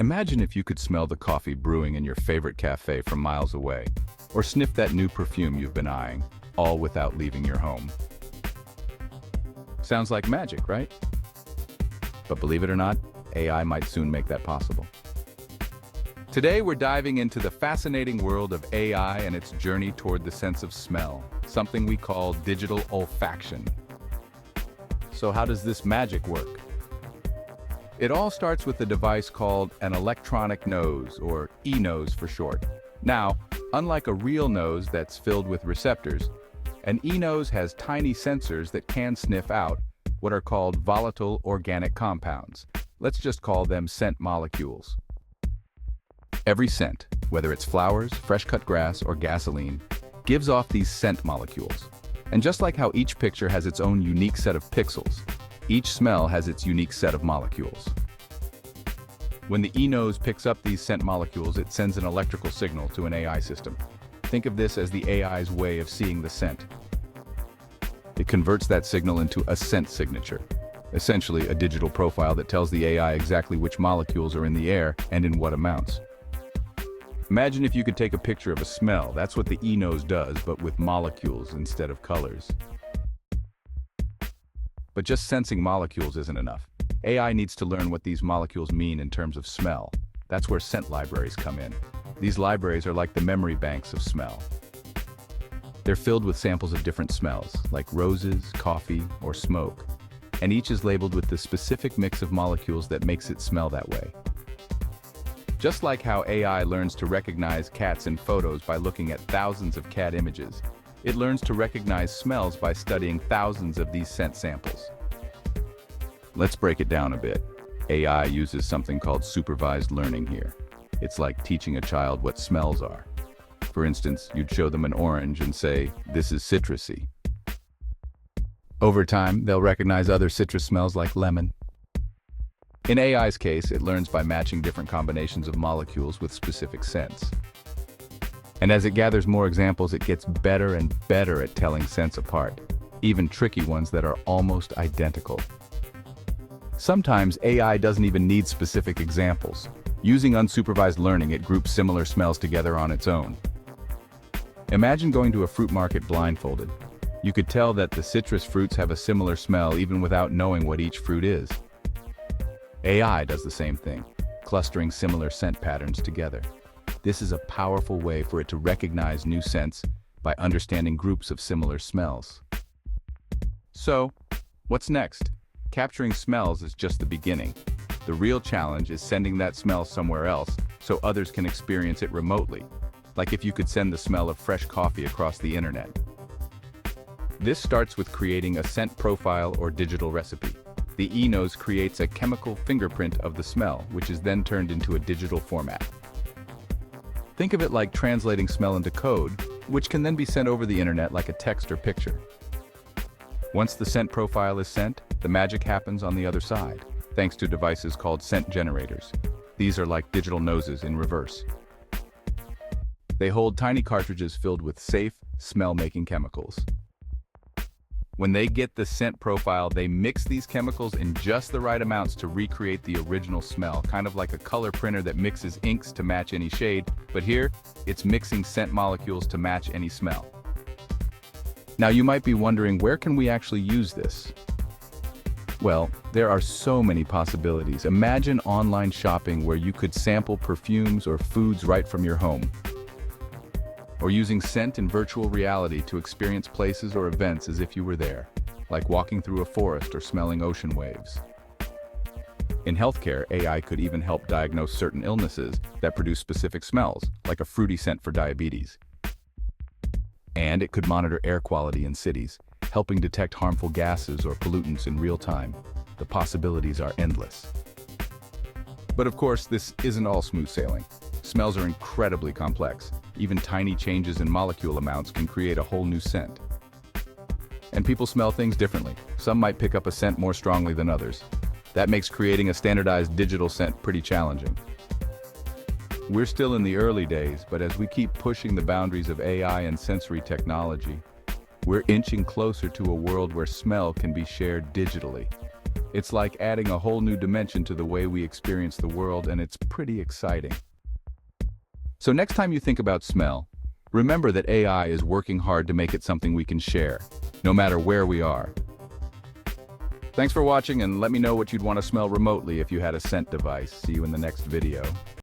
Imagine if you could smell the coffee brewing in your favorite cafe from miles away, or sniff that new perfume you've been eyeing, all without leaving your home. Sounds like magic, right? But believe it or not, AI might soon make that possible. Today, we're diving into the fascinating world of AI and its journey toward the sense of smell, something we call digital olfaction. So how does this magic work? It all starts with a device called an electronic nose, or e-nose for short. Now, unlike a real nose that's filled with receptors, an e-nose has tiny sensors that can sniff out what are called volatile organic compounds. Let's just call them scent molecules. Every scent, whether it's flowers, fresh-cut grass, or gasoline, gives off these scent molecules. And just like how each picture has its own unique set of pixels, each smell has its unique set of molecules. When the e-nose picks up these scent molecules, it sends an electrical signal to an AI system. Think of this as the AI's way of seeing the scent. It converts that signal into a scent signature, essentially a digital profile that tells the AI exactly which molecules are in the air and in what amounts. Imagine if you could take a picture of a smell. That's what the e-nose does, but with molecules instead of colors. But just sensing molecules isn't enough. AI needs to learn what these molecules mean in terms of smell. That's where scent libraries come in. These libraries are like the memory banks of smell. They're filled with samples of different smells, like roses, coffee, or smoke, and each is labeled with the specific mix of molecules that makes it smell that way. Just like how AI learns to recognize cats in photos by looking at thousands of cat images, it learns to recognize smells by studying thousands of these scent samples. Let's break it down a bit. AI uses something called supervised learning here. It's like teaching a child what smells are. For instance, you'd show them an orange and say, "This is citrusy." Over time, they'll recognize other citrus smells like lemon. In AI's case, it learns by matching different combinations of molecules with specific scents. And as it gathers more examples, it gets better and better at telling scents apart, even tricky ones that are almost identical. Sometimes AI doesn't even need specific examples. Using unsupervised learning, it groups similar smells together on its own. Imagine going to a fruit market blindfolded. You could tell that the citrus fruits have a similar smell even without knowing what each fruit is. AI does the same thing, clustering similar scent patterns together. This is a powerful way for it to recognize new scents by understanding groups of similar smells. So, what's next? Capturing smells is just the beginning. The real challenge is sending that smell somewhere else so others can experience it remotely, like if you could send the smell of fresh coffee across the internet. This starts with creating a scent profile or digital recipe. The e-nose creates a chemical fingerprint of the smell, which is then turned into a digital format. Think of it like translating smell into code, which can then be sent over the internet like a text or picture. Once the scent profile is sent, the magic happens on the other side, thanks to devices called scent generators. These are like digital noses in reverse. They hold tiny cartridges filled with safe, smell-making chemicals. When they get the scent profile, they mix these chemicals in just the right amounts to recreate the original smell, kind of like a color printer that mixes inks to match any shade, but here, it's mixing scent molecules to match any smell. Now you might be wondering, where can we actually use this? Well, there are so many possibilities. Imagine online shopping where you could sample perfumes or foods right from your home. Or using scent in virtual reality to experience places or events as if you were there, like walking through a forest or smelling ocean waves. In healthcare, AI could even help diagnose certain illnesses that produce specific smells, like a fruity scent for diabetes. And it could monitor air quality in cities, helping detect harmful gases or pollutants in real time. The possibilities are endless. But of course, this isn't all smooth sailing. Smells are incredibly complex. Even tiny changes in molecule amounts can create a whole new scent. And people smell things differently. Some might pick up a scent more strongly than others. That makes creating a standardized digital scent pretty challenging. We're still in the early days, but as we keep pushing the boundaries of AI and sensory technology, we're inching closer to a world where smell can be shared digitally. It's like adding a whole new dimension to the way we experience the world, and it's pretty exciting. So next time you think about smell, remember that AI is working hard to make it something we can share, no matter where we are. Thanks for watching, and let me know what you'd want to smell remotely if you had a scent device. See you in the next video.